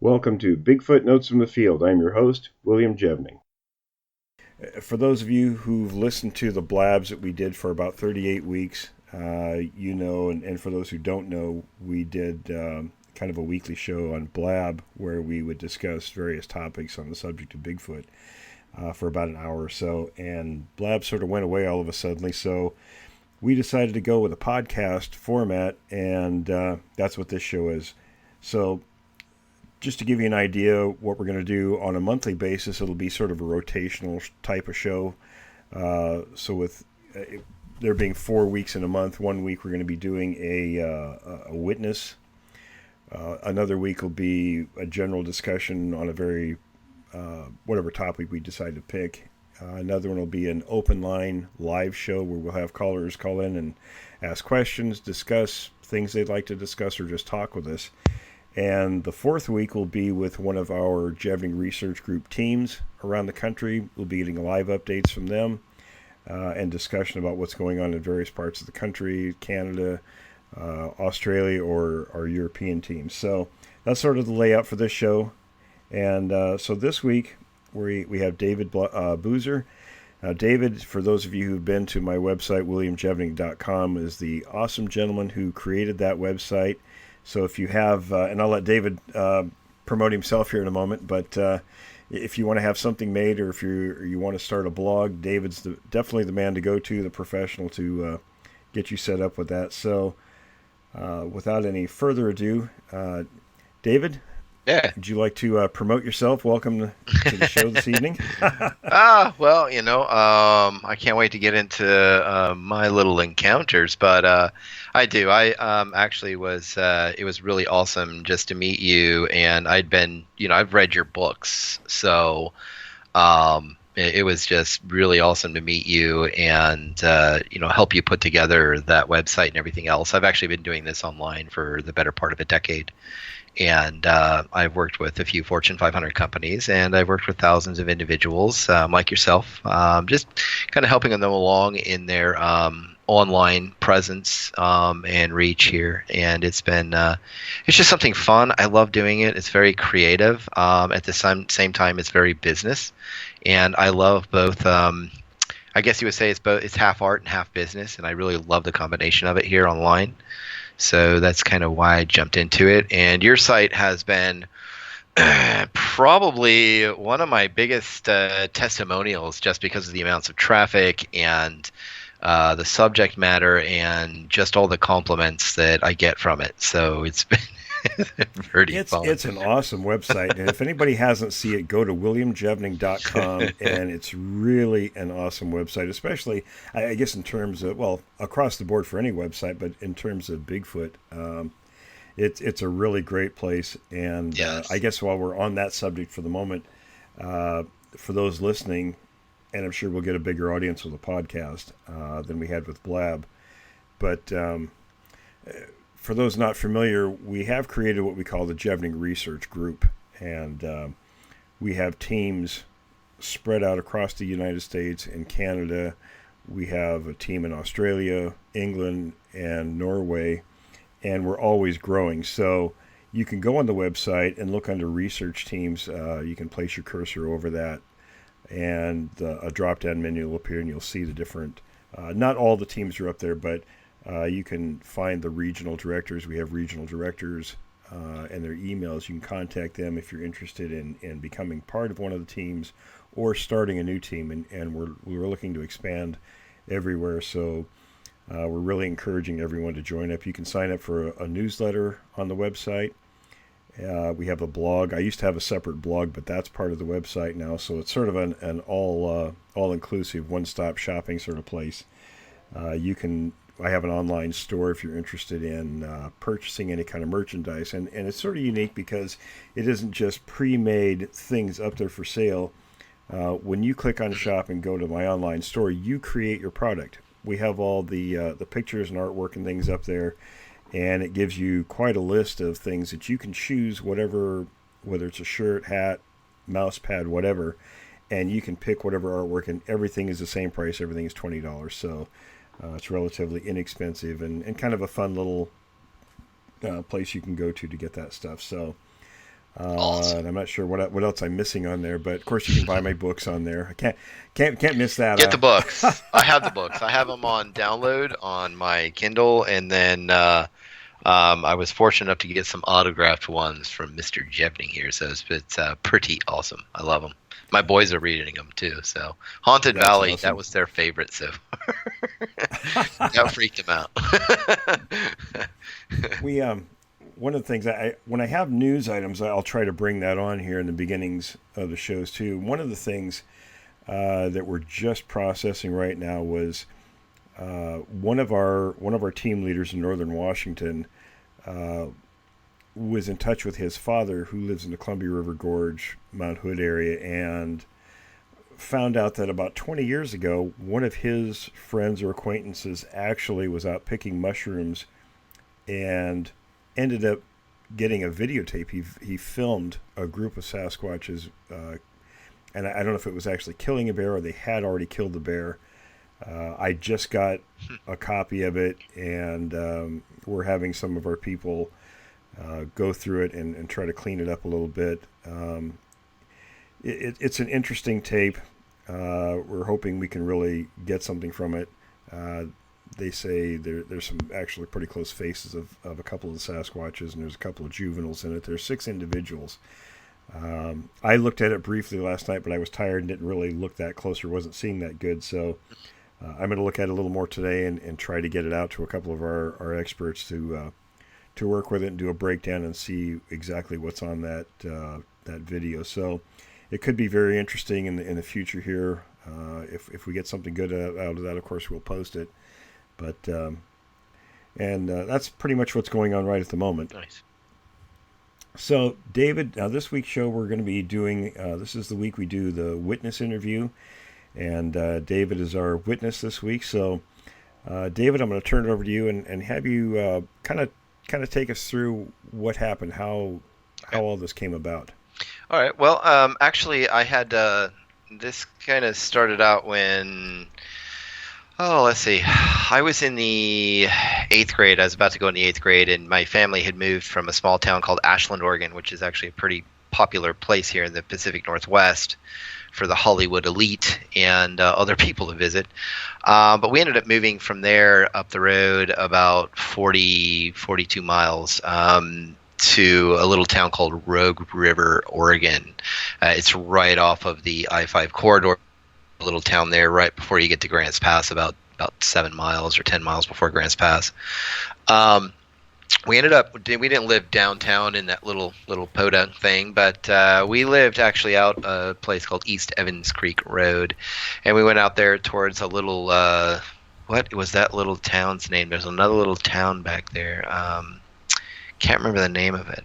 Welcome to Bigfoot Notes from the Field. I'm your host, William Jevning. For those of you who've listened to the blabs that we did for about 38 weeks, and for those who don't know, we did kind of a weekly show on Blab where we would discuss various topics on the subject of Bigfoot for about an hour or so. And Blab sort of went away all of a sudden, so we decided to go with a podcast format, and that's what this show is. So just to give you an idea what we're going to do on a monthly basis, it'll be sort of a rotational type of show. So with there being 4 weeks in a month, 1 week we're going to be doing a witness. Another week will be a general discussion on a very whatever topic we decide to pick. Another one will be an open line live show where we'll have callers call in and ask questions, discuss things they'd like to discuss, or just talk with us. And the fourth week will be with one of our Jevning Research Group teams around the country. We'll be getting live updates from them and discussion about what's going on in various parts of the country, Canada, Australia, or our European teams. So that's sort of the layout for this show. And so this week we have David Boozer. David, for those of you who've been to my website, williamjevning.com, is the awesome gentleman who created that website. So if you have, and I'll let David promote himself here in a moment, but if you want to have something made, or if you want to start a blog, David's definitely the man to go to, the professional to get you set up with that. So without any further ado, David, Yeah. would you like to promote yourself? Welcome to the show this evening. I can't wait to get into my little encounters, but I do. I actually was. It was really awesome just to meet you, and I've read your books, so it was just really awesome to meet you and help you put together that website and everything else. I've actually been doing this online for the better part of a decade. And I've worked with a few Fortune 500 companies, and I've worked with thousands of individuals like yourself, just kind of helping them along in their online presence and reach here. And it's just something fun. I love doing it. It's very creative. At the same time, it's very business. And I love both. I guess you would say it's half art and half business, and I really love the combination of it here online. So that's kind of why I jumped into it. And your site has been probably one of my biggest testimonials, just because of the amounts of traffic and the subject matter and just all the compliments that I get from it. So it's been pretty fun. It's an awesome website, and if anybody hasn't seen it, go to williamjevning.com, and it's really an awesome website, especially, I guess, in terms of, well, across the board for any website, but in terms of Bigfoot, it's a really great place. And Yes. I guess while we're on that subject for the moment, for those listening, and I'm sure we'll get a bigger audience with a podcast than we had with Blab, but for those not familiar, we have created what we call the Jevning Research Group, and we have teams spread out across the United States and Canada. We have a team in Australia, England, and Norway, and we're always growing. So you can go on the website and look under research teams. You can place your cursor over that, and a drop-down menu will appear, and you'll see the different, not all the teams are up there, but you can find the regional directors. We have regional directors and their emails. You can contact them if you're interested in becoming part of one of the teams or starting a new team. And we're looking to expand everywhere. So we're really encouraging everyone to join up. You can sign up for a newsletter on the website. We have a blog. I used to have a separate blog, but that's part of the website now. So it's sort of an all-inclusive, one-stop shopping sort of place. I have an online store if you're interested in purchasing any kind of merchandise. And it's sort of unique because it isn't just pre-made things up there for sale. When you click on shop and go to my online store, you create your product. We have all the pictures and artwork and things up there, and it gives you quite a list of things that you can choose, whether it's a shirt, hat, mouse pad, whatever, and you can pick whatever artwork, and everything is the same price. Everything is $20. So it's relatively inexpensive and kind of a fun little place you can go to get that stuff. So Awesome. And I'm not sure what else I'm missing on there, but of course you can buy my books on there. I can't miss that. Get the books. I have the books. I have them on download on my Kindle, and then I was fortunate enough to get some autographed ones from Mr. Jevning here, so it's pretty awesome. I love them. My boys are reading them too. So Haunted That's Valley, awesome. that was their favorite. So that freaked them out. We one of the things when I have news items, I'll try to bring that on here in the beginnings of the shows too. One of the things that we're just processing right now was one of our team leaders in Northern Washington was in touch with his father, who lives in the Columbia River Gorge, Mount Hood area, and found out that about 20 years ago, one of his friends or acquaintances actually was out picking mushrooms and ended up getting a videotape. He filmed a group of Sasquatches, and I don't know if it was actually killing a bear or they had already killed the bear. I just got a copy of it, and we're having some of our people go through it and try to clean it up a little bit. It's an interesting tape. We're hoping we can really get something from it. They say there's some actually pretty close faces of a couple of the Sasquatches, and there's a couple of juveniles in it. There's 6 individuals. I looked at it briefly last night, but I was tired and didn't really look that close or wasn't seeing that good. So I'm going to look at it a little more today and try to get it out to a couple of our experts to work with it and do a breakdown and see exactly what's on that video. So it could be very interesting in the future here. If we get something good out of that, of course, we'll post it. But that's pretty much what's going on right at the moment. Nice. So, David, this week's show we're going to be doing, this is the week we do the witness interview, and David is our witness this week. So, David, I'm going to turn it over to you and have you kind of take us through what happened, how all this came about. All right. Well, actually, I had this kind of started out when. Oh, let's see. I was in the 8th grade. I was about to go in the 8th grade, and my family had moved from a small town called Ashland, Oregon, which is actually a pretty popular place here in the Pacific Northwest for the Hollywood elite and other people to visit. But we ended up moving from there up the road about 42 miles to a little town called Rogue River, Oregon. It's right off of the I-5 corridor. Little town there right before you get to Grants Pass, about 7 miles or 10 miles before Grants Pass. We didn't live downtown in that little podunk thing, but we lived actually out a place called East Evans Creek Road, and we went out there towards a little what was that little town's name? There's another little town back there. Can't remember the name of it.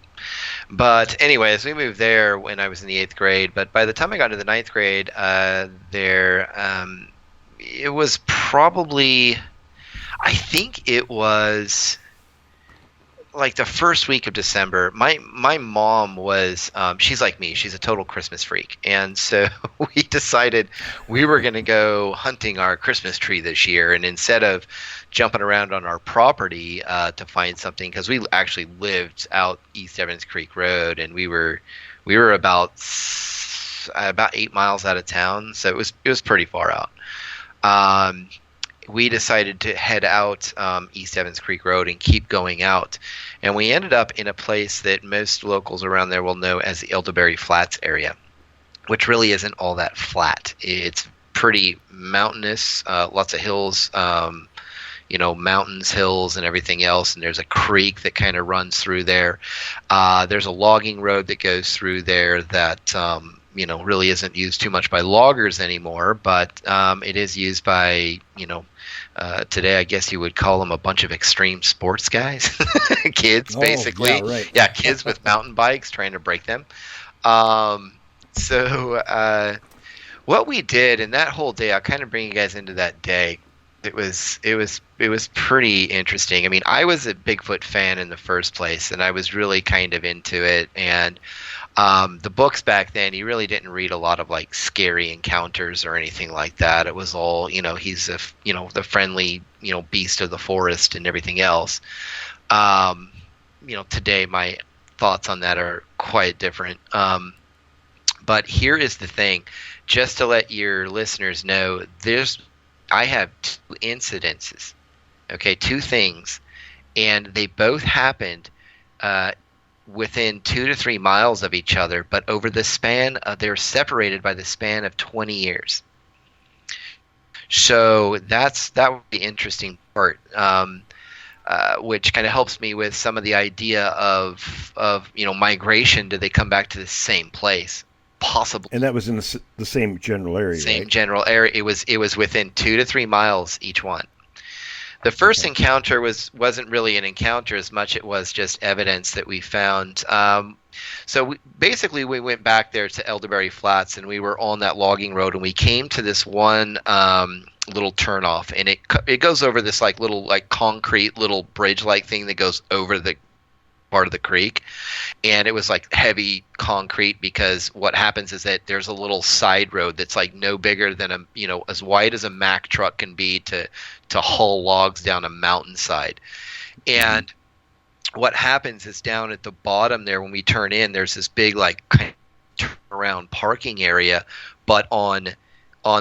But anyways, we moved there when I was in the 8th grade. But by the time I got to the 9th grade, it was probably, I think it was like the first week of December. My mom was, she's like me. She's a total Christmas freak. And so we decided we were going to go hunting our Christmas tree this year. And instead of jumping around on our property to find something, because we actually lived out East Evans Creek Road, and we were about 8 miles out of town, so it was pretty far out. We decided to head out East Evans Creek Road and keep going out, and we ended up in a place that most locals around there will know as the Elderberry Flats area, which really isn't all that flat. It's pretty mountainous, lots of hills, mountains, hills, and everything else. And there's a creek that kind of runs through there. There's a logging road that goes through there that, really isn't used too much by loggers anymore, but it is used by, today I guess you would call them a bunch of extreme sports guys, kids, basically. Yeah, right. Yeah, kids with mountain bikes trying to break them. So what we did in that whole day, I'll kind of bring you guys into that day. It was pretty interesting. I mean, I was a Bigfoot fan in the first place, and I was really kind of into it. And the books back then, you really didn't read a lot of like scary encounters or anything like that. It was all, he's the friendly, beast of the forest and everything else. Today my thoughts on that are quite different. But here is the thing, just to let your listeners know, I have two incidences, okay, two things, and they both happened within 2 to 3 miles of each other, but over the span they're separated by the span of 20 years. So that would be the interesting part, which kind of helps me with some of the idea of migration. Do they come back to the same place? Possibly. And that was in the same general area. Same right? general area. It was within 2 to 3 miles each one. The first encounter wasn't really an encounter as much. It was just evidence that we found. So we went back there to Elderberry Flats, and we were on that logging road, and we came to this one little turnoff, and it goes over this little concrete little bridge thing that goes over the part of the creek, and it was heavy concrete, because what happens is that there's a little side road that's no bigger than as wide as a Mack truck can be to haul logs down a mountainside. And what happens is down at the bottom there, when we turn in, there's this big kind of turnaround parking area, but on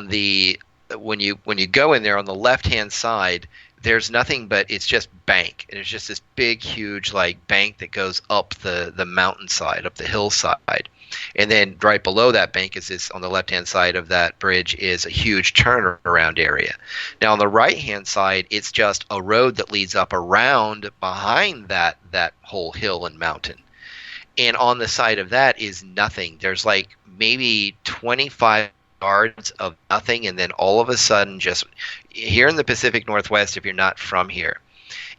the when you go in there on the left hand side, there's nothing but it's just bank. And it's just this big, huge bank that goes up the mountainside, up the hillside. And then right below that bank is this, on the left-hand side of that bridge is a huge turnaround area. Now on the right-hand side, it's just a road that leads up around behind that whole hill and mountain. And on the side of that is nothing. There's maybe 25 yards of nothing, and then all of a sudden, just here in the Pacific Northwest, if you're not from here,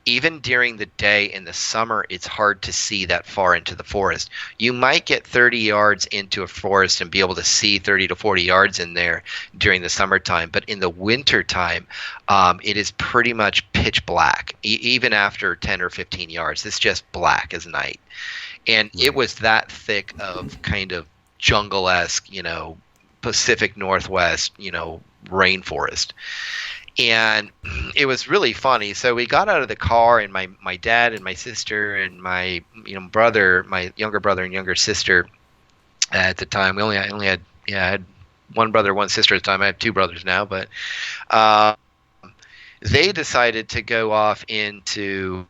even during the day in the summer, it's hard to see that far into the forest. You might get 30 yards into a forest and be able to see 30 to 40 yards in there during the summertime, but in the wintertime, it is pretty much pitch black. Even after 10 or 15 yards, it's just black as night. And It was that thick of kind of jungle-esque, Pacific Northwest, rainforest. And it was really funny. So we got out of the car, and my dad and my sister and my brother, my younger brother and younger sister at the time. I had one brother, one sister at the time. I have two brothers now, but they decided to go off into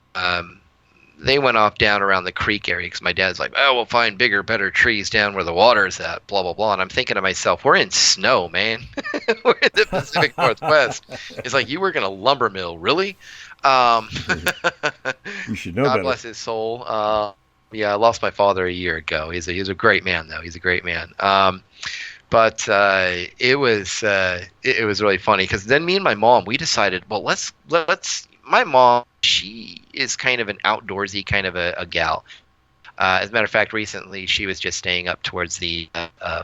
they went off down around the creek area, because my dad's like, oh, we'll find bigger, better trees down where the water's at, blah, blah, blah. And I'm thinking to myself, we're in snow, man. We're in the Pacific Northwest. It's like, you work in a lumber mill, really? You should know God better. bless his soul. Yeah, I lost my father a year ago. He's a great man, though. He's a great man. But it was really funny, because then me and my mom, we decided, well, let's my mom, she is kind of an outdoorsy kind of a gal. As a matter of fact, recently she was just staying up towards the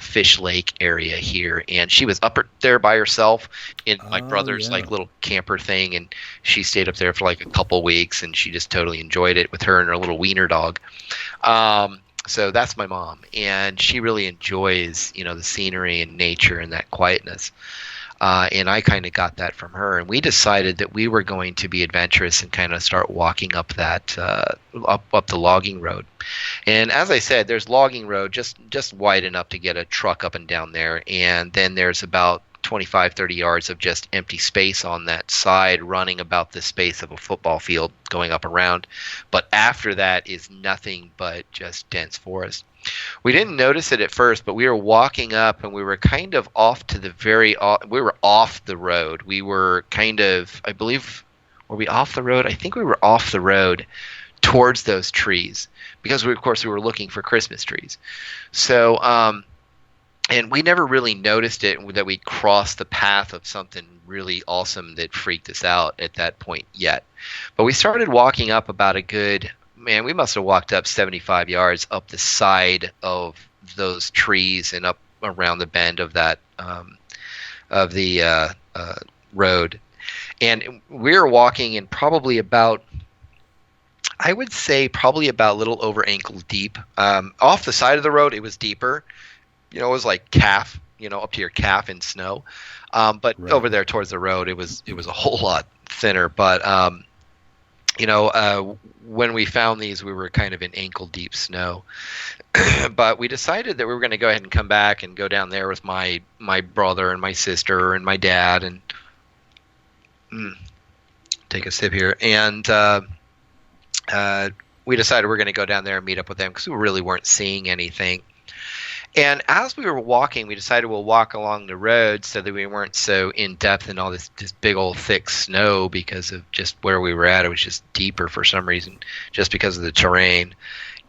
Fish Lake area here, and she was up there by herself in my brother's little camper thing, and she stayed up there for a couple weeks, and she just totally enjoyed it with her and her little wiener dog. So that's my mom, and she really enjoys the scenery and nature and that quietness. And I kind of got that from her, and we decided that we were going to be adventurous and kind of start walking up that up the logging road. And as I said, there's logging road just wide enough to get a truck up and down there, and then there's about 25, 30 yards of just empty space on that side, running about the space of a football field going up around. But after that is nothing but just dense forest. We didn't notice it at first, but we were walking up, and we were kind of off to the we were off the road. We were kind of, I believe, were we off the road? I think we were off the road towards those trees, because we were looking for Christmas trees. So, and we never really noticed it, that we crossed the path of something really awesome that freaked us out at that point yet. But we started walking up about we must have walked up 75 yards up the side of those trees and up around the bend of that of the road. And we were walking in probably about, I would say probably about a little over ankle deep. Off the side of the road, it was deeper. It was like calf, up to your calf in snow. But over there towards the road, it was a whole lot thinner. But when we found these, we were kind of in ankle deep snow. But we decided that we were going to go ahead and come back and go down there with my brother and my sister and my dad and take a sip here. And we decided we're going to go down there and meet up with them because we really weren't seeing anything. And as we were walking, we decided we'll walk along the road so that we weren't so in depth in all this big old thick snow because of just where we were at. It was just deeper for some reason, just because of the terrain.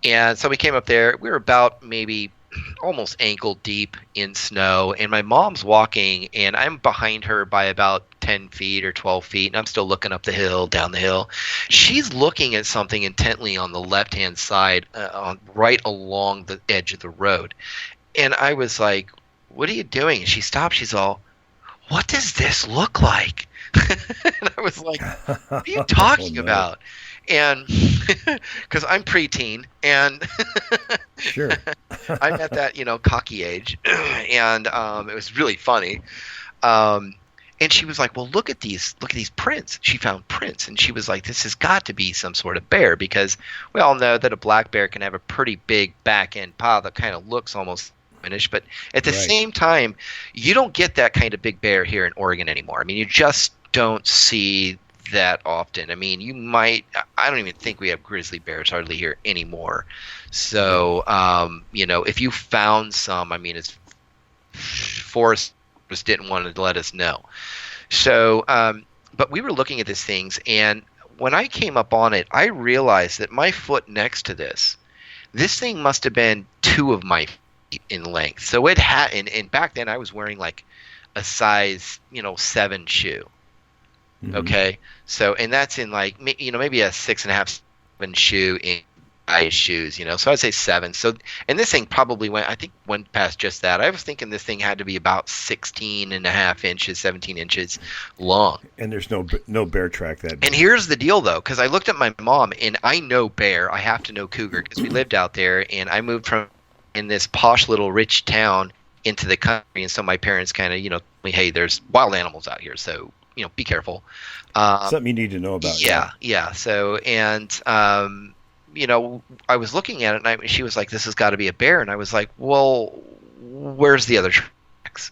And so we came up there. We were about maybe almost ankle deep in snow. And my mom's walking, and I'm behind her by about 10 feet or 12 feet. And I'm still looking up the hill, down the hill. She's looking at something intently on the left-hand side, right along the edge of the road. And I was like, what are you doing? And she stopped. She's all, what does this look like? And I was like, what are you talking about? And because I'm preteen and sure. I'm at that, cocky age. And it was really funny. And she was like, well, look at these prints. She found prints. And she was like, this has got to be some sort of bear, because we all know that a black bear can have a pretty big back end paw that kind of looks almost finished. But at the same time, you don't get that kind of big bear here in Oregon anymore. I mean, you just don't see that often. I mean, I don't even think we have grizzly bears hardly here anymore. So, if you found some, I mean, it's Forest just didn't want to let us know. So, but we were looking at these things, and when I came up on it, I realized that my foot next to this thing must have been 2 of my feet in length. So it had, and back then I was wearing like a size, 7 shoe. Mm-hmm. Okay. So, and that's in like, maybe a 6.5, 7 shoe in size shoes, so I'd say 7. So, and this thing probably went past just that. I was thinking this thing had to be about 16.5 inches, 17 inches long. And there's no bear track that big. And here's the deal though, because I looked at my mom, and I know bear, I have to know cougar, because we lived out there, and I moved from in this posh little rich town into the country. And so my parents kind of, told me, hey, there's wild animals out here. So, be careful. Something you need to know about. Yeah. So, and, I was looking at it, and she was like, this has got to be a bear. And I was like, well, where's the other tracks?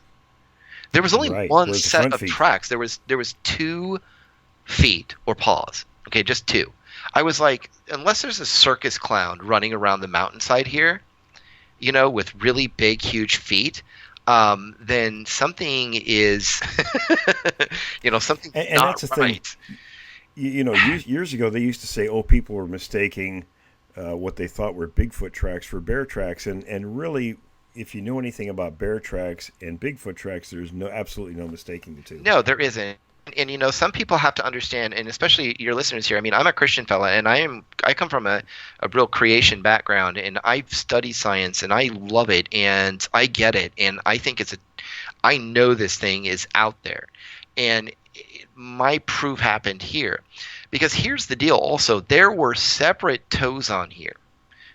There was only one set of tracks. There was 2 feet or paws. Okay, just 2. I was like, unless there's a circus clown running around the mountainside here, with really big, huge feet, then something is, something's and not that's the right. Thing. Years ago, they used to say, people were mistaking what they thought were Bigfoot tracks for bear tracks. And really, if you know anything about bear tracks and Bigfoot tracks, there's absolutely no mistaking the two. No, there isn't. And some people have to understand, and especially your listeners here. I mean, I'm a Christian fella, and I come from a real creation background, and I study science, and I love it, and I get it, and I think I know this thing is out there, and my proof happened here, because here's the deal. Also, there were separate toes on here.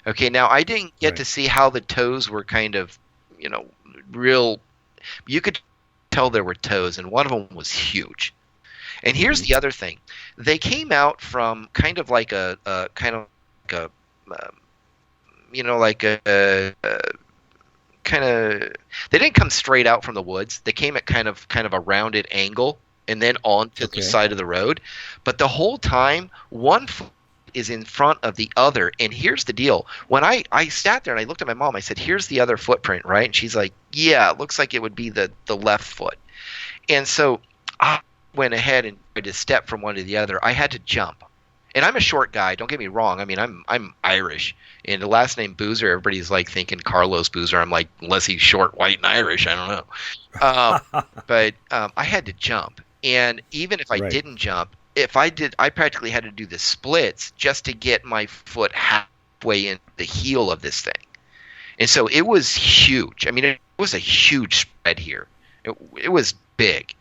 Okay, now I didn't get to see how the toes were kind of, real. You could tell there were toes, and one of them was huge. And here's the other thing: they came out from kind of like they didn't come straight out from the woods. They came at kind of a rounded angle, and then onto the side of the road. But the whole time, one foot is in front of the other. And here's the deal: when I sat there and I looked at my mom, I said, "Here's the other footprint, right?" And she's like, "Yeah, it looks like it would be the left foot." And so I went ahead and tried to step from one to the other. I had to jump. And I'm a short guy, don't get me wrong. I mean, I'm Irish. And the last name Boozer, everybody's like thinking Carlos Boozer. I'm like, unless he's short, white, and Irish, I don't know. But I had to jump. And even if I didn't jump, I practically had to do the splits just to get my foot halfway in the heel of this thing. And so it was huge. I mean, it was a huge spread here. It was big.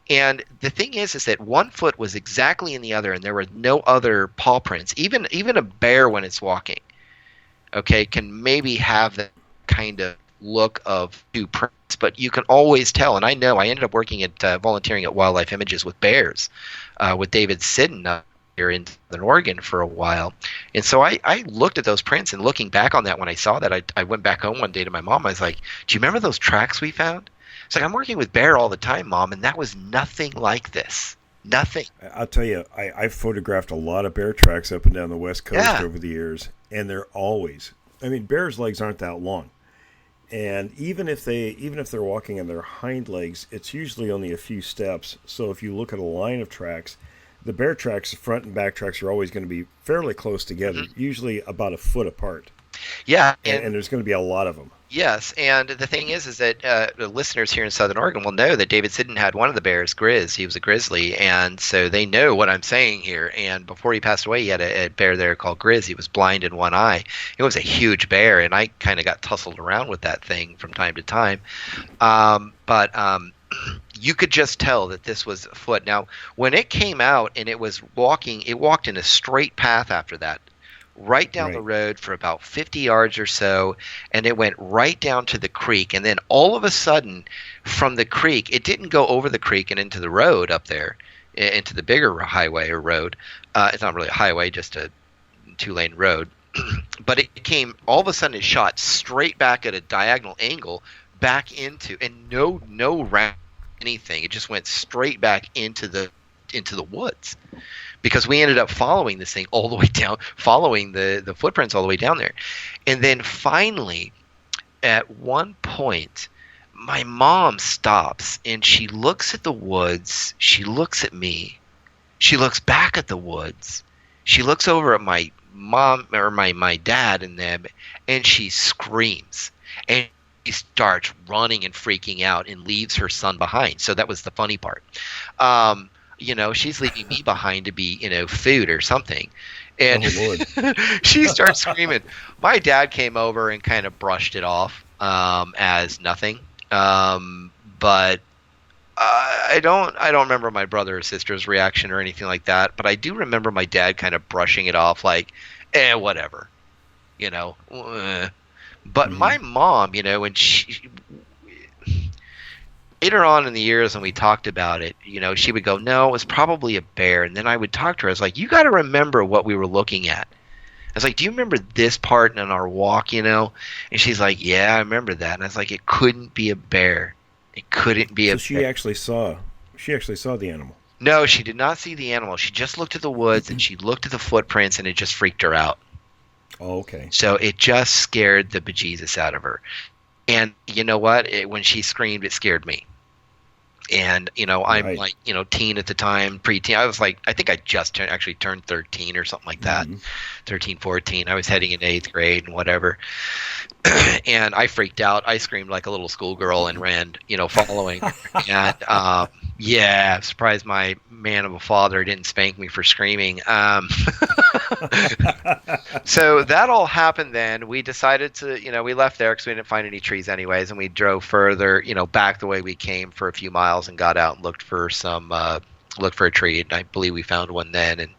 And the thing is that one foot was exactly in the other, and there were no other paw prints. Even a bear, when it's walking, can maybe have that kind of look of 2 prints, but you can always tell. And I know I ended up working at volunteering at Wildlife Images with bears, with David Siddon here in Southern Oregon for a while. And so I looked at those prints, and looking back on that, when I saw that, I went back home one day to my mom. I was like, do you remember those tracks we found? It's like, I'm working with bear all the time, Mom, and that was nothing like this. Nothing. I'll tell you, I've photographed a lot of bear tracks up and down the West Coast over the years, and they're always, I mean, bears' legs aren't that long. And even if they're walking on their hind legs, it's usually only a few steps. So if you look at a line of tracks, the bear tracks, the front and back tracks, are always going to be fairly close together, usually about a foot apart. Yeah, and there's going to be a lot of them. Yes, and the thing is that the listeners here in Southern Oregon will know that David Siddon had one of the bears, Grizz. He was a grizzly, and so they know what I'm saying here. And before he passed away, he had a bear there called Grizz. He was blind in one eye. It was a huge bear, and I kind of got tussled around with that thing from time to time. But you could just tell that this was afoot. Now, when it came out and it was walking, it walked in a straight path after that, right down the road for about 50 yards or so, and it went right down to the creek. And then all of a sudden, from the creek, it didn't go over the creek and into the road up there, into the bigger highway or road. It's not really a highway, just a 2-lane road. But it came, all of a sudden, it shot straight back at a diagonal angle back into, and no round anything. It just went straight back into the woods. Because we ended up following this thing all the way down, following the footprints all the way down there. And then finally, at one point, my mom stops and she looks at the woods. She looks at me. She looks back at the woods. She looks over at my mom or my dad and them, and she screams. And she starts running and freaking out and leaves her son behind. So that was the funny part. She's leaving me behind to be, food or something. And she starts screaming. My dad came over and kind of brushed it off as nothing. But I don't remember my brother or sister's reaction or anything like that. But I do remember my dad kind of brushing it off like, whatever, But my mom, when she... Later on in the years when we talked about it, she would go, no, it was probably a bear. And then I would talk to her. I was like, you got to remember what we were looking at. I was like, do you remember this part in our walk, And she's like, yeah, I remember that. And I was like, it couldn't be a bear. It couldn't be a bear. So she actually saw the animal. No, she did not see the animal. She just looked at the woods and she looked at the footprints, and it just freaked her out. Oh, okay. So it just scared the bejesus out of her. And you know what? When she screamed, it scared me. And, I'm like, teen at the time, preteen. I was like, I think I just turned 13 or something like that. 13, 14. I was heading into 8th grade and whatever. And I freaked out. I screamed like a little schoolgirl and ran, following. And, yeah, surprised my man of a father didn't spank me for screaming. So that all happened then. We decided to, we left there because we didn't find any trees anyways, and we drove further, back the way we came for a few miles and got out and looked for a tree. And I believe we found one then and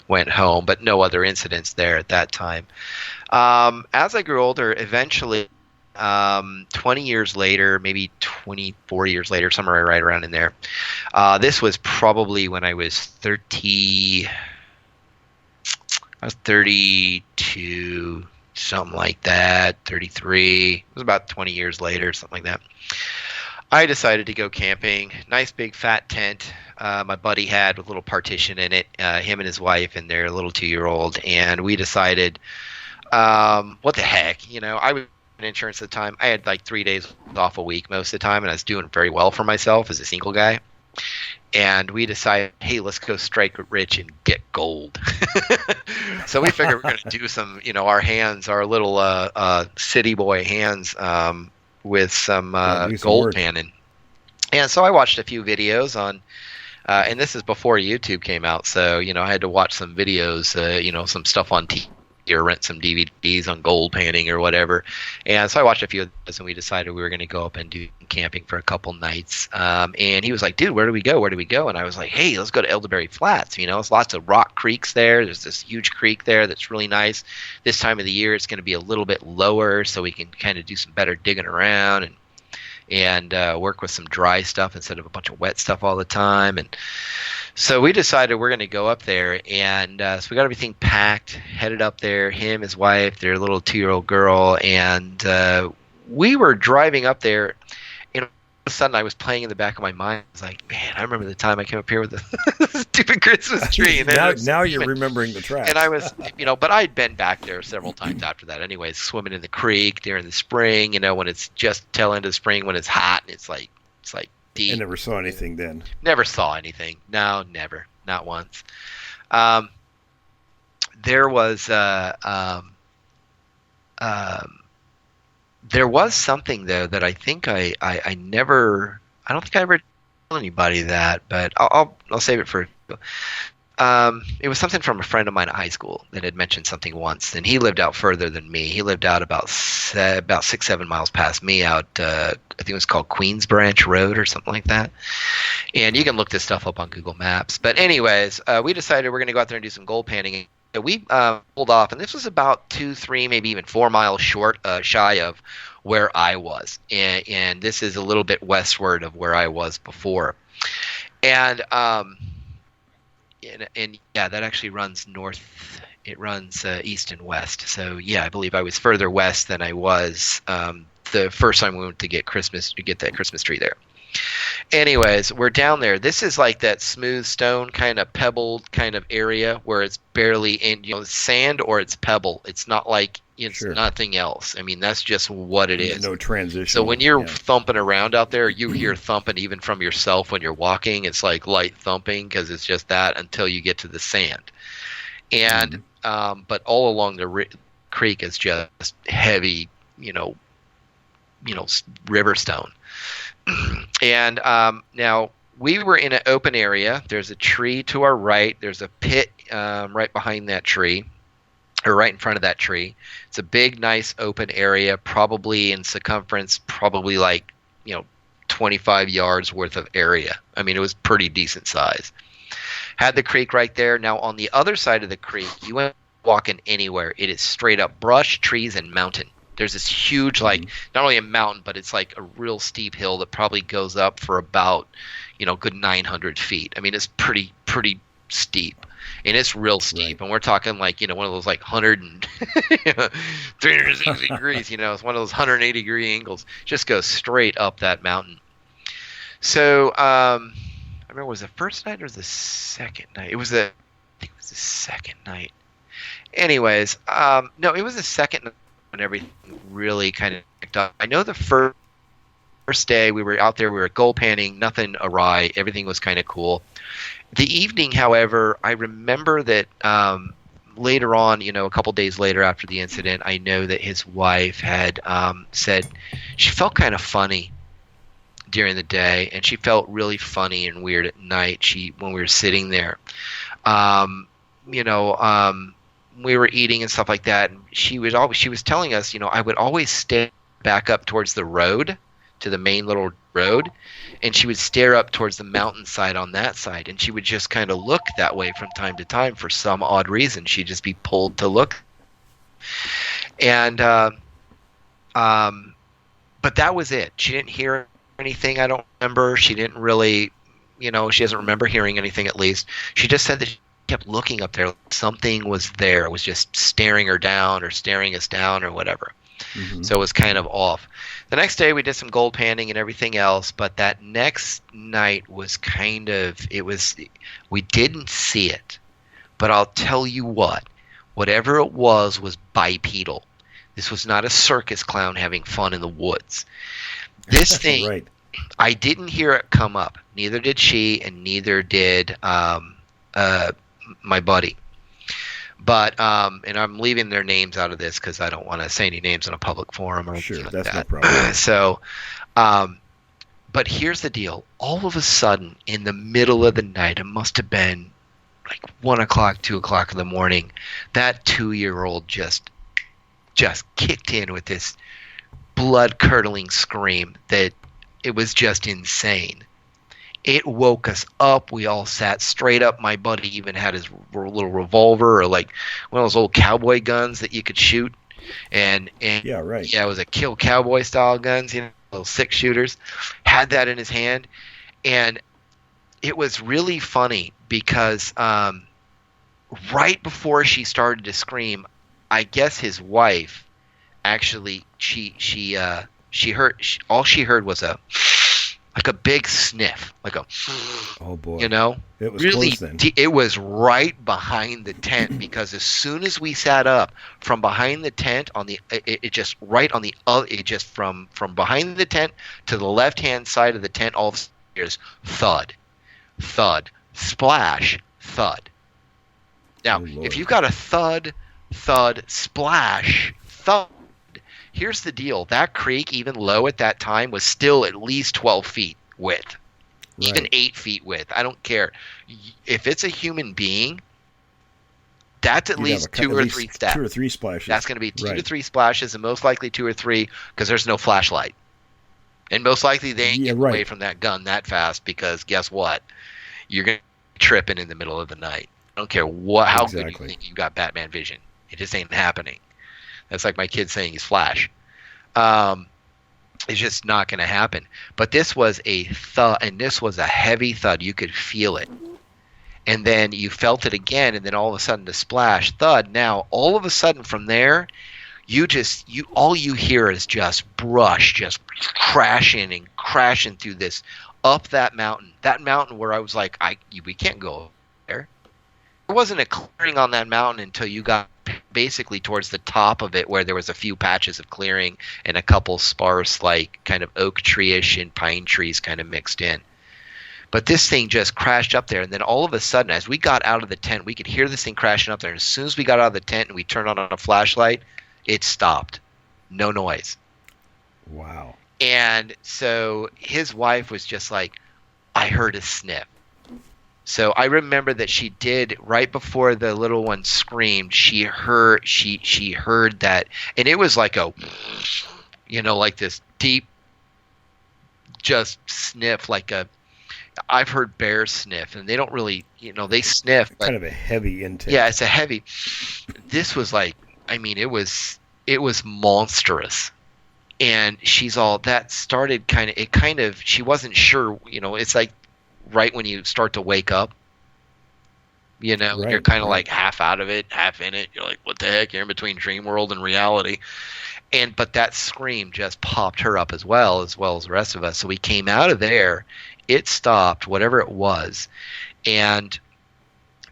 went home, but no other incidents there at that time. As I grew older, eventually, 20 years later, maybe 24 years later, somewhere right around in there. This was probably when I was 30. I was 32, something like that, 33. It was about 20 years later, something like that. I decided to go camping. Nice big fat tent my buddy had with a little partition in it, him and his wife and their little 2-year-old. And we decided, what the heck, I was in insurance at the time. I had like 3 days off a week most of the time, and I was doing very well for myself as a single guy. And we decided, hey, let's go strike it rich and get gold. So we figured we're going to do some, our hands, our little city boy hands with some gold panning. And so I watched a few videos on, and this is before YouTube came out. So, I had to watch some videos, some stuff on TV or rent some DVDs on gold panning or whatever. And so I watched a few of those, and we decided we were going to go up and do camping for a couple nights. And he was like, dude, where do we go? Where do we go? And I was like, hey, let's go to Elderberry Flats. There's lots of rock creeks there. There's this huge creek there that's really nice. This time of the year, it's going to be a little bit lower, so we can kind of do some better digging around and work with some dry stuff instead of a bunch of wet stuff all the time. And So we decided we're going to go up there, and so we got everything packed, headed up there, him, his wife, their little 2-year-old girl, and we were driving up there, and all of a sudden I was playing in the back of my mind. I was like, man, I remember the time I came up here with the stupid Christmas tree. And now you're remembering the track. And I was, but I'd been back there several times after that anyways, swimming in the creek during the spring, when it's just tail end of spring, when it's hot, and it's like deep. I never saw anything then. Never saw anything. No, never. Not once. There was there was something though that I think I don't think I ever told anybody that, but I'll save it for. It was something from a friend of mine at high school that had mentioned something once, and he lived out further than me. He lived out about 6-7 miles past me out, I think it was called Queens Branch Road or something like that. And you can look this stuff up on Google Maps. But anyways, we decided we're going to go out there and do some gold panning. So we pulled off, and this was about 2, 3, maybe even 4 miles shy of where I was. And this is a little bit westward of where I was before. And yeah, that actually runs north. It runs east and west. So yeah, I believe I was further west than I was the first time we went to get that Christmas tree there. Anyways, we're down there. This is like that smooth stone kind of pebbled kind of area where it's barely in sand or it's pebble. It's not like it's nothing else. I mean, that's just what it is. No transition. So when you're thumping around out there, you hear thumping even from yourself when you're walking. It's like light thumping because it's just that until you get to the sand. And but all along the creek is just heavy, river stone. And now we were in an open area. There's a tree to our right. There's a pit right behind that tree, or right in front of that tree. It's a big, nice open area, probably in circumference, probably like 25 yards worth of area. I mean, it was pretty decent size. Had the creek right there. Now on the other side of the creek, you ain't walking anywhere. It is straight up brush, trees, and mountain. There's this huge, not only a mountain, but it's like a real steep hill that probably goes up for about, good 900 feet. I mean, it's pretty steep, and it's real steep. And we're talking like, one of those like 360 degrees, it's one of those 180 degree angles. Just goes straight up that mountain. So, I remember, was it the first night or the second night? I think it was the second night. Anyways, no, it was the second night. And everything really kind of picked up. I know the first day we were out there, we were gold panning, nothing awry, everything was kind of cool. The evening, however, I remember that later on, a couple days later after the incident, I know that his wife had said she felt kind of funny during the day, and she felt really funny and weird at night. When we were sitting there, we were eating and stuff like that, and she was telling us, I would always stare back up towards the road, to the main little road, and she would stare up towards the mountainside on that side, and she would just kind of look that way from time to time for some odd reason. She'd just be pulled to look. And but that was it. She didn't hear anything. I don't remember. She didn't really, she doesn't remember hearing anything, at least. She just said that she kept looking up there. Something was there. It was just staring her down or staring us down or whatever. So it was kind of off. The next day we did some gold panning and everything else, but that next night was we didn't see it, but I'll tell you whatever it was bipedal. This was not a circus clown having fun in the woods. This thing, right. I didn't hear it come up. Neither did she, and neither did my buddy. But and I'm leaving their names out of this because I don't want to say any names in a public forum or anything like that. No problem. So, but here's the deal. All of a sudden, in the middle of the night, it must have been like 1 o'clock, 2 o'clock in the morning, that 2-year-old just kicked in with this blood-curdling scream that it was just insane. It woke us up. We all sat straight up. My buddy even had his little revolver, or like one of those old cowboy guns that you could shoot. And yeah, right. Yeah, it was a kill cowboy style guns, those 6-shooters. Had that in his hand, and it was really funny because right before she started to scream, I guess his wife actually all she heard was like a big sniff, like a, oh boy, it was really close then. It was right behind the tent, because as soon as we sat up from behind the tent on the it just right on the other, it just from behind the tent to the left hand side of the tent, all of a sudden there's thud, thud, splash, thud. Now, if you've got a thud, thud, splash, thud, here's the deal. That creek, even low at that time, was still at least 12 feet width, even 8 feet width. I don't care. If it's a human being, that's at least two or three steps. 2 or 3 splashes. That's going to be 2 to 3 splashes, and most likely 2 or 3, because there's no flashlight. And most likely they ain't getting away from that gun that fast, because guess what? You're going to be tripping in the middle of the night. I don't care how good you think you got Batman vision. It just ain't happening. That's like my kid saying he's Flash. It's just not going to happen. But this was a thud, and this was a heavy thud. You could feel it. And then you felt it again, and then all of a sudden the splash, thud. Now, all of a sudden from there, all you hear is just brush, just crashing and crashing through this, up that mountain where I was like, we can't go there. There wasn't a clearing on that mountain until you got basically towards the top of it, where there was a few patches of clearing and a couple sparse, like kind of oak tree-ish and pine trees kind of mixed in. But this thing just crashed up there, and then all of a sudden, as we got out of the tent, we could hear this thing crashing up there. And as soon as we got out of the tent and we turned on a flashlight, it stopped. No noise. Wow. And so his wife was just like, I heard a sniff. So I remember that she did, right before the little one screamed, she heard that, and it was like like this deep just sniff, I've heard bears sniff, and they don't really, they sniff. But, kind of a heavy intake. Yeah, it's a heavy. This was it was monstrous. And she's all, that started she wasn't sure, it's like right when you start to wake up, you're kind of like half out of it, half in it. You're like, what the heck? You're in between dream world and reality. But that scream just popped her up as well as the rest of us. So we came out of there, it stopped, whatever it was. And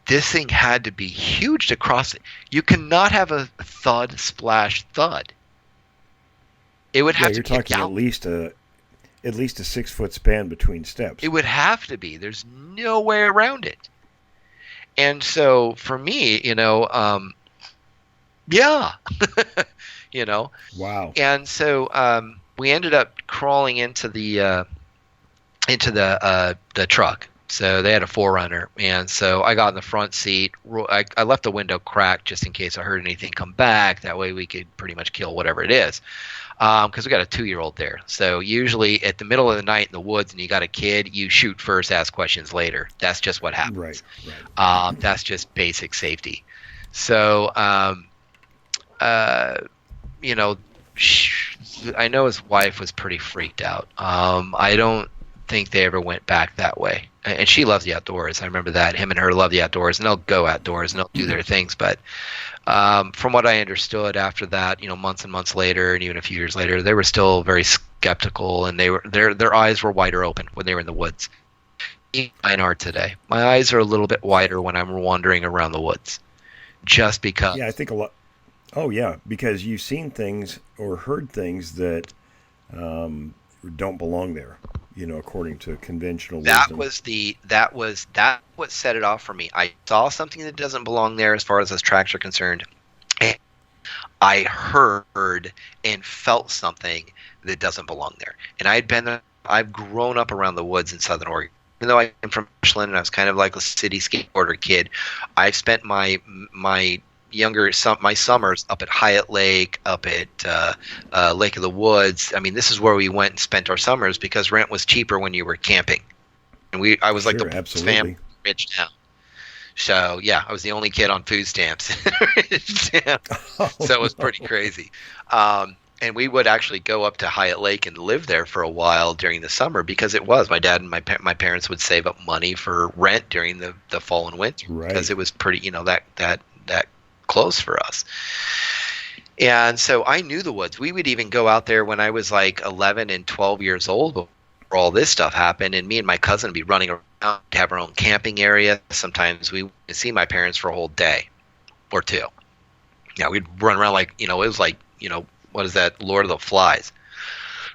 this thing had to be huge to cross it. You cannot have a thud, splash, thud. It would have to be talking at least a 6-foot span between steps. It would have to be. There's no way around it. And so for me, yeah, Wow. And so we ended up crawling into the truck. So they had a 4Runner, and so I got in the front seat. I left the window cracked just in case I heard anything come back. That way we could pretty much kill whatever it is. Because we got a 2-year-old there. So usually at the middle of the night in the woods and you got a kid, you shoot first, ask questions later. That's just what happens. Right. That's just basic safety. So, I know his wife was pretty freaked out. I don't think they ever went back that way. And she loves the outdoors. I remember that. Him and her love the outdoors, and they'll go outdoors and they'll do their things. But from what I understood after that, months and months later, and even a few years later, they were still very skeptical, and their eyes were wider open when they were in the woods. Mine are today. My eyes are a little bit wider when I'm wandering around the woods, just because. Yeah, I think a lot. Oh yeah, because you've seen things or heard things that don't belong there. According to conventional wisdom. That was what set it off for me. I saw something that doesn't belong there as far as those tracks are concerned. And I heard and felt something that doesn't belong there. And I've grown up around the woods in Southern Oregon. Even though I'm from Ashland and I was kind of like a city skateboarder kid, I've spent my summers up at Hyatt Lake, up at Lake of the Woods. I mean, this is where we went and spent our summers because rent was cheaper when you were camping. And I was like the family rich town. So yeah, I was the only kid on food stamps. So it was pretty crazy. And we would actually go up to Hyatt Lake and live there for a while during the summer, because it was my dad and my parents would save up money for rent during the fall and winter, because it was pretty, that close for us. And so I knew the woods. We would even go out there when I was like 11 and 12 years old before all this stuff happened, and me and my cousin would be running around, have our own camping area. Sometimes we would see my parents for a whole day or two. Yeah, we'd run around like, it was like, what is that, Lord of the Flies?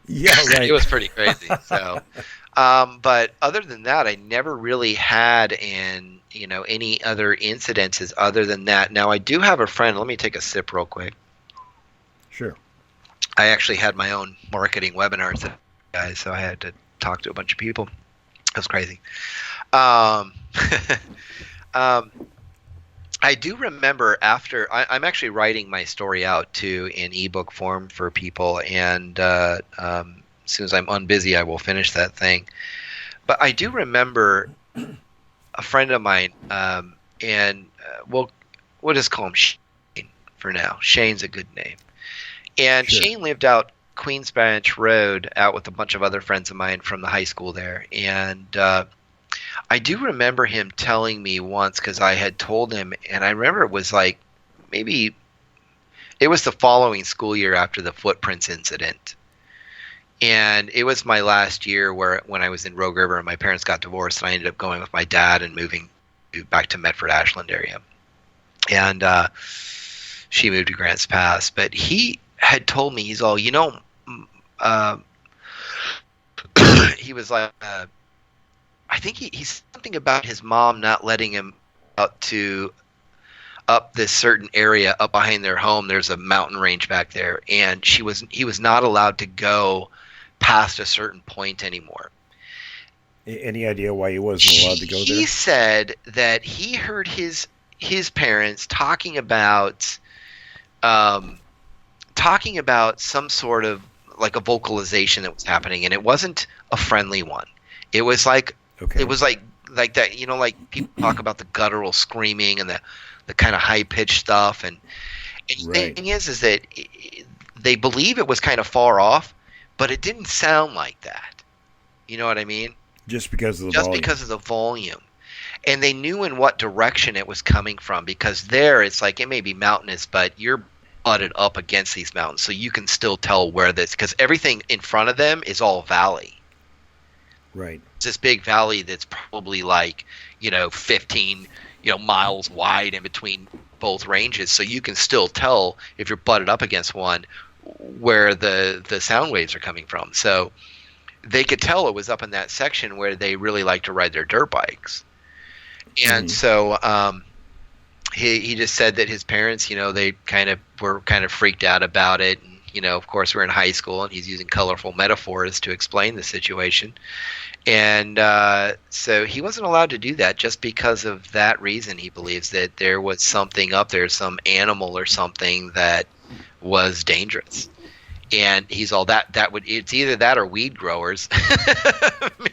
Yeah, right. It was pretty crazy. So, but other than that, I never really had any other incidences other than that. Now, I do have a friend. Let me take a sip real quick. Sure. I actually had my own marketing webinars, guys, so I had to talk to a bunch of people. It was crazy. I do remember after I'm actually writing my story out too in ebook form for people, and as soon as I'm unbusy, I will finish that thing. But I do remember a friend of mine, and we'll just call him Shane for now. Shane's a good name, and Sure. Shane lived out Queens Branch Road out with a bunch of other friends of mine from the high school there, and I do remember him telling me once, because I had told him, and I remember it was like maybe it was the following school year after the footprints incident. And it was my last year when I was in Rogue River and my parents got divorced, and I ended up going with my dad and moving back to Medford Ashland area. And she moved to Grants Pass. But he had told me, he's all, he was like, I think he's something about his mom not letting him up this certain area up behind their home. There's a mountain range back there, and he was not allowed to go past a certain point anymore. Any idea why he wasn't allowed to go there? He said that he heard his parents talking about some sort of like a vocalization that was happening, and it wasn't a friendly one. It was like It was like that, like people talk about the guttural screaming and the kind of high pitched stuff, and the thing is that they believe it was kind of far off, but it didn't sound like that. You know what I mean? Just because of the volume. And they knew in what direction it was coming from, because there it's like it may be mountainous, but you're butted up against these mountains, so you can still tell where because everything in front of them is all valley. Right. It's this big valley that's probably like 15 miles wide in between both ranges, so you can still tell if you're butted up against one where the sound waves are coming from. So they could tell it was up in that section where they really like to ride their dirt bikes. And so he just said that his parents, they were kind of freaked out about it. And, of course, we're in high school, and he's using colorful metaphors to explain the situation. And so he wasn't allowed to do that just because of that reason. He believes that there was something up there, some animal or something that was dangerous. And he's all it's either that or weed growers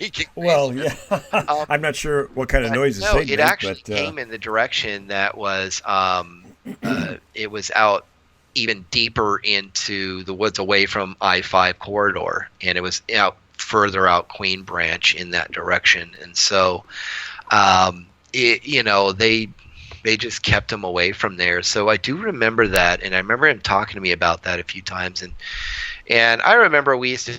making yeah. I'm not sure what kind of noises they make. It actually came in the direction that was it was out even deeper into the woods away from I-5 corridor, and it was out further out Queen Branch in that direction. And so they just kept him away from there. So I do remember that, and I remember him talking to me about that a few times. And I remember we used to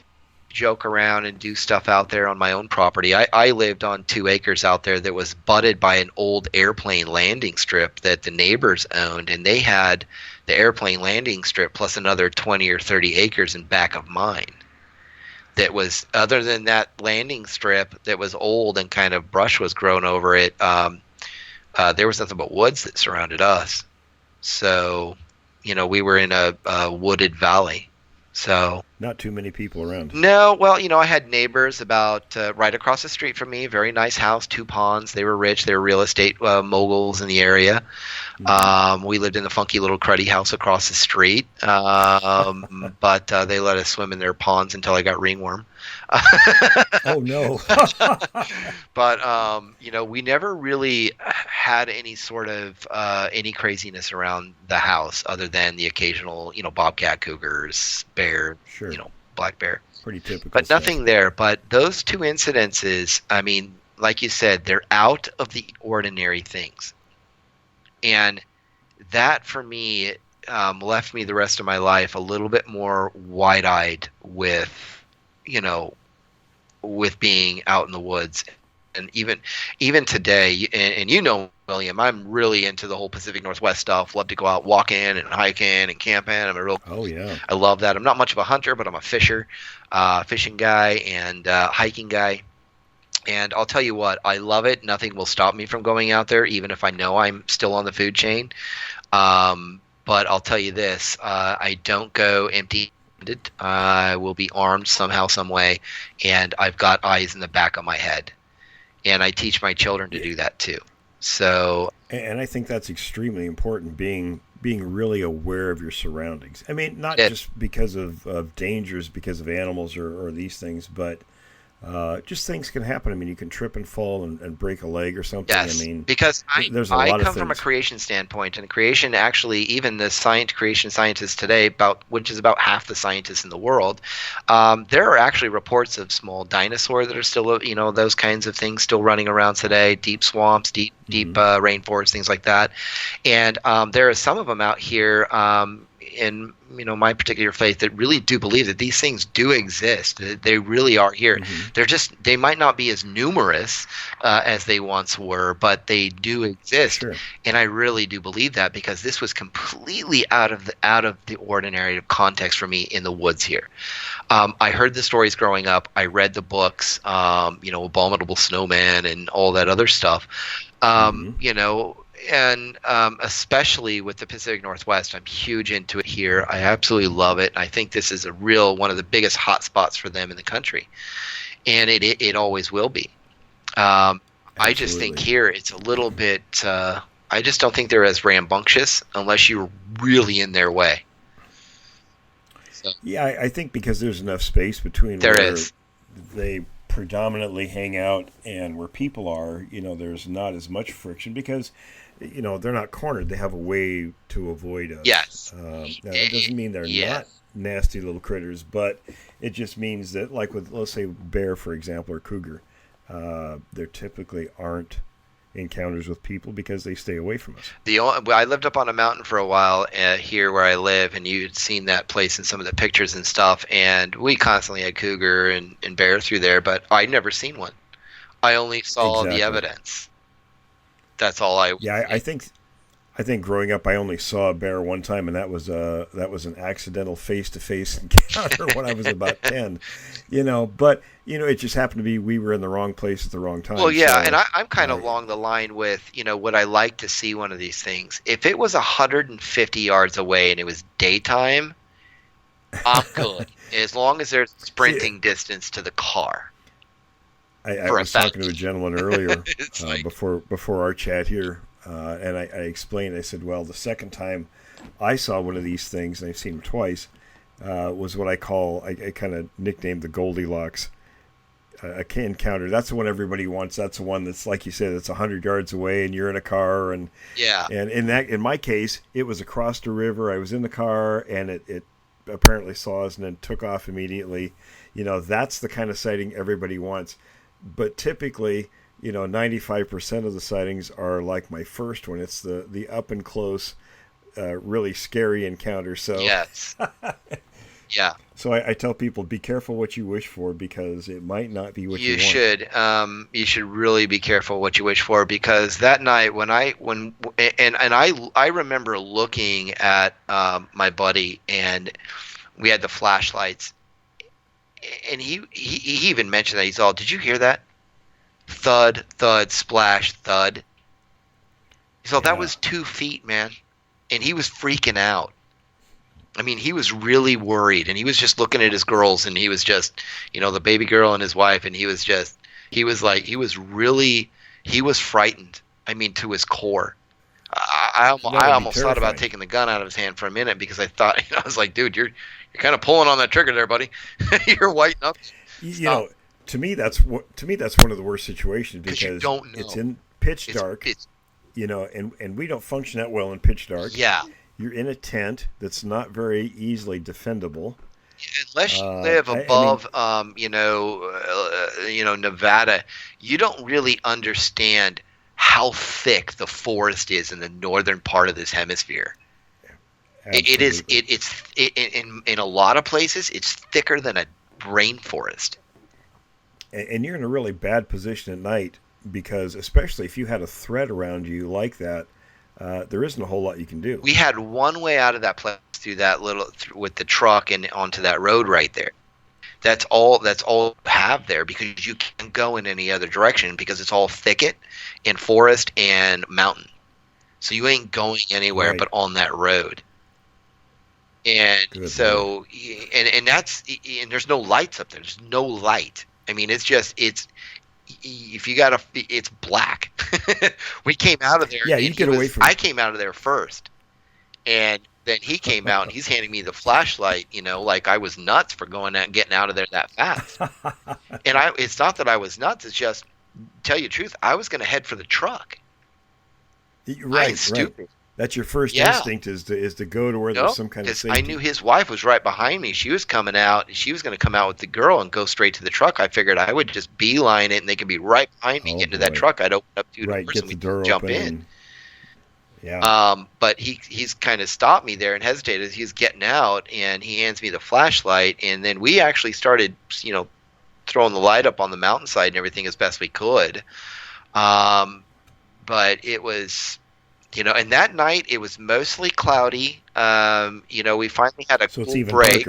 joke around and do stuff out there on my own property. I lived on 2 acres out there that was butted by an old airplane landing strip that the neighbors owned, and they had the airplane landing strip plus another 20 or 30 acres in back of mine. That was, other than that landing strip that was old and kind of brush was grown over it, there was nothing but woods that surrounded us. So, we were in a wooded valley. So not too many people around. No, well, I had neighbors about right across the street from me. Very nice house, 2 ponds. They were rich. They were real estate moguls in the area. We lived in a funky little cruddy house across the street, but they let us swim in their ponds until I got ringworm. Oh no! But we never really had any sort of any craziness around the house, other than the occasional, bobcat, cougars, bear, Sure. Black bear. Pretty typical. But stuff. nothing there. But those two incidences, I mean, like you said, they're out of the ordinary things. And that, for me, left me the rest of my life a little bit more wide-eyed with, with being out in the woods. And even today, and William, I'm really into the whole Pacific Northwest stuff. Love to go out walking and hiking and camping. Oh yeah. I love that. I'm not much of a hunter, but I'm a fishing guy and hiking guy. And I'll tell you what, I love it. Nothing will stop me from going out there, even if I know I'm still on the food chain. But I'll tell you this, I don't go empty-handed. I will be armed somehow, some way, and I've got eyes in the back of my head. And I teach my children to do that too. So, and I think that's extremely important, being really aware of your surroundings. I mean, not just because of dangers, because of animals or these things, but just things can happen. I mean, you can trip and fall and break a leg or something. Yes, I mean, because there's a lot I of come from a things. creation standpoint, and creation, actually, even the creation scientists today, which is about half the scientists in the world, there are actually reports of small dinosaurs that are still, those kinds of things still running around today, deep swamps, deep rainforests, things like that. And there are some of them out here in my particular faith that really do believe that these things do exist. They really are here. They might not be as numerous as they once were, but they do exist. Sure. And I really do believe that, because this was completely out of the ordinary context for me in the woods here. I heard the stories growing up. I read the books, Abominable Snowman and all that other stuff. And especially with the Pacific Northwest, I'm huge into it here. I absolutely love it. I think this is one of the biggest hot spots for them in the country, and it always will be. I just think here it's a little bit. I just don't think they're as rambunctious unless you're really in their way. So, yeah, I think because there's enough space between they predominantly hang out and where people are, there's not as much friction because, they're not cornered. They have a way to avoid us. Yes. Now, that doesn't mean they're not nasty little critters, but it just means that, like with, let's say, bear, for example, or cougar, there typically aren't encounters with people because they stay away from us. I lived up on a mountain for a while here where I live, and you'd seen that place in some of the pictures and stuff, and we constantly had cougar and bear through there, but I'd never seen one. I only saw the evidence. That's all I... Yeah, I think growing up I only saw a bear one time, and that was an accidental face-to-face encounter when I was about 10. But it just happened to be we were in the wrong place at the wrong time. Well, yeah, and I'm kind of along the line with, would I like to see one of these things? If it was 150 yards away and it was daytime, I'm good. As long as there's sprinting distance to the car. I was talking to a gentleman earlier before our chat here, and I explained. I said, well, the second time I saw one of these things, and I've seen them twice, was what I kind of nicknamed the Goldilocks encounter. That's the one everybody wants. That's the one that's, like you said, it's 100 yards away, and you're in a car, and in my case, it was across the river. I was in the car, and it apparently saw us and then took off immediately. That's the kind of sighting everybody wants. But typically, 95% of the sightings are like my first one. It's the up and close, really scary encounter. So yes, yeah. So I tell people, be careful what you wish for, because it might not be what you want. You should really be careful what you wish for, because that night I remember looking at my buddy, and we had the flashlights. And he even mentioned that. He's all, did you hear that? Thud, thud, splash, thud. He's all, that was 2 feet, man. And he was freaking out. I mean, he was really worried, and he was just looking at his girls, and he was just, the baby girl and his wife, and he was like, he was frightened. I mean, to his core. I almost thought about taking the gun out of his hand for a minute because I thought, I was like, dude, you're kind of pulling on that trigger there, buddy. You're white knuckles. To me that's one of the worst situations because you don't know. It's in pitch dark, and we don't function that well in pitch dark. Yeah. You're in a tent that's not very easily defendable. Unless you live above, Nevada, you don't really understand how thick the forest is in the northern part of this hemisphere. It is. It's in a lot of places. It's thicker than a rainforest. And you're in a really bad position at night because, especially if you had a threat around you like that, there isn't a whole lot you can do. We had one way out of that place through that with the truck and onto that road right there. That's all you have there because you can't go in any other direction because it's all thicket and forest and mountain. So you ain't going anywhere but on that road. And so, and there's no lights up there. There's no light. I mean, it's black. We came out of there. Yeah, you get away from. I came out of there first, and then he came out and he's handing me the flashlight. Like I was nuts for going out and getting out of there that fast. And it's not that I was nuts. It's just, tell you the truth, I was going to head for the truck. Right, stupid. That's your first instinct is to go to where there's some kind of safety. I knew his wife was right behind me. She was coming out. She was going to come out with the girl and go straight to the truck. I figured I would just beeline it, and they could be right behind me. Get into that truck. I'd open up two doors get and the door jump open in. But he's kind of stopped me there and hesitated. He's getting out, and he hands me the flashlight, and then we actually started, throwing the light up on the mountainside and everything as best we could. But it was. And that night it was mostly cloudy. We finally had a cool break.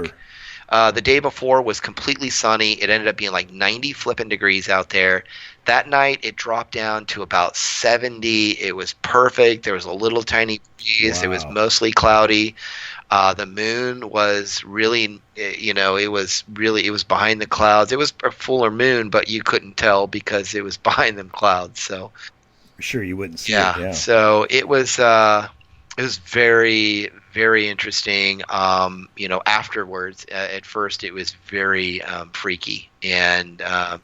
The day before was completely sunny. It ended up being like 90 flipping degrees out there. That night it dropped down to about 70. It was perfect. There was a little tiny breeze. Wow. It was mostly cloudy. The moon was really, it was behind the clouds. It was a fuller moon, but you couldn't tell because it was behind them clouds. So. Sure, you wouldn't see it. Yeah. So it was very, very interesting. Afterwards, at first it was very freaky, and I'll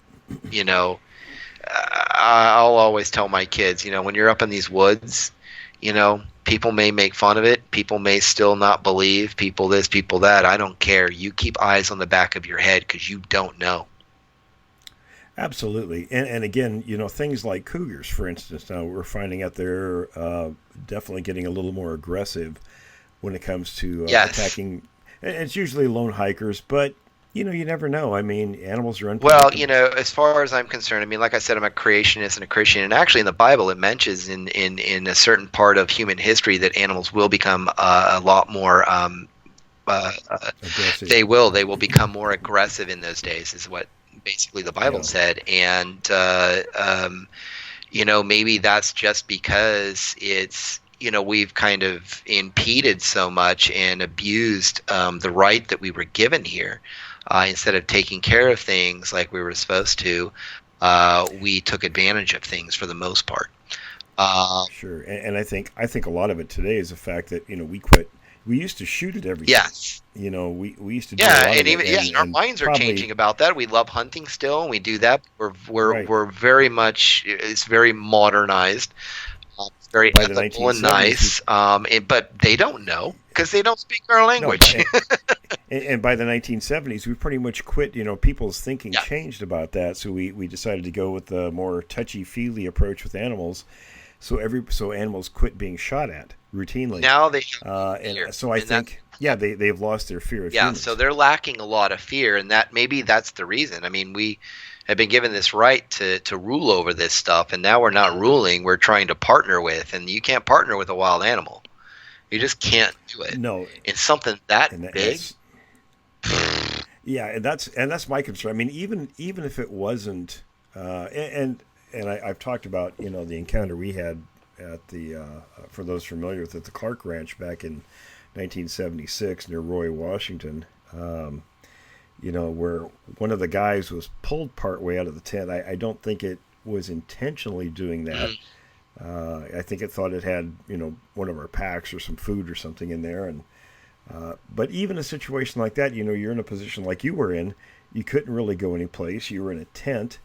always tell my kids, when you're up in these woods, people may make fun of it, people may still not believe, people this, people that. I don't care. You keep eyes on the back of your head because you don't know. Absolutely. And again, things like cougars, for instance, now we're finding out they're definitely getting a little more aggressive when it comes to attacking. And it's usually lone hikers, but, you never know. I mean, animals are unpredictable. Well, as far as I'm concerned, like I said, I'm a creationist and a Christian. And actually in the Bible, it mentions in a certain part of human history that animals will become a lot more they will become more aggressive in those days is what basically the Bible said. And maybe that's just because it's we've kind of impeded so much and abused the right that we were given here. Instead of taking care of things like we were supposed to, we took advantage of things for the most part. Sure, and I think a lot of it today is the fact that we quit. We used to shoot at everything. Yes. We used to do a lot of it. And our minds are changing about that. We love hunting still, and we do that. We're very much, it's very modernized. It's very ethical and nice. But they don't know because they don't speak our language. No, and by the 1970s, we pretty much quit. People's thinking changed about that. So we decided to go with the more touchy-feely approach with animals. So animals quit being shot at routinely. Now they and so I think they've lost their fear of humans. So they're lacking a lot of fear, and maybe that's the reason. I mean, we have been given this right to rule over this stuff, and now we're not ruling. We're trying to partner with, and you can't partner with a wild animal. You just can't do it. No, it's something that big. Yeah, and that's my concern. I mean, even if it wasn't, and I've talked about the encounter we had at the for those familiar with it, the Clark Ranch back in 1976 near Roy, Washington. Where one of the guys was pulled partway out of the tent. I don't think it was intentionally doing that. I think it thought it had, one of our packs or some food or something in there. And but even a situation like that, you're in a position like you were in. You couldn't really go anyplace. You were in a tent.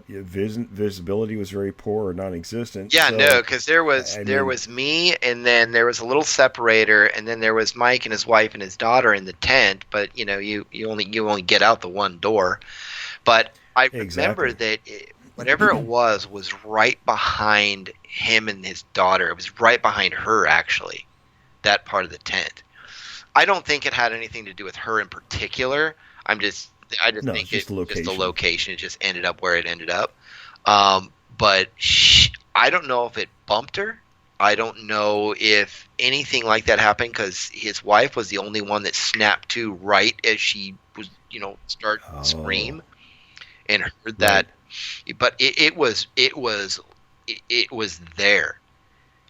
Visibility was very poor or non-existent. Yeah, so, no, because there was me, and then there was a little separator, and then there was Mike and his wife and his daughter in the tent. But you only get out the one door. But I remember that whatever it was right behind him and his daughter. It was right behind her, actually, that part of the tent. I don't think it had anything to do with her in particular. I just think it's just the location. It just ended up where it ended up. But I don't know if it bumped her. I don't know if anything like that happened, because his wife was the only one that snapped to right as she was, start to scream, and heard that. But it was there.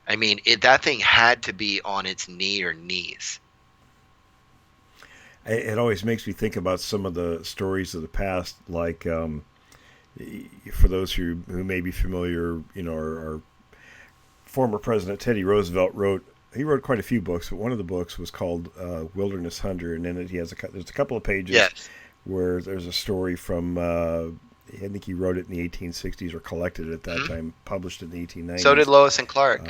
I mean, that thing had to be on its knee or knees. It always makes me think about some of the stories of the past, like for those who may be familiar, our former president Teddy Roosevelt wrote quite a few books, but one of the books was called Wilderness Hunter, and in it there's a couple of pages where there's a story from I think he wrote it in the 1860s or collected it at that time, published it in the 1890s. So did Lewis and Clark.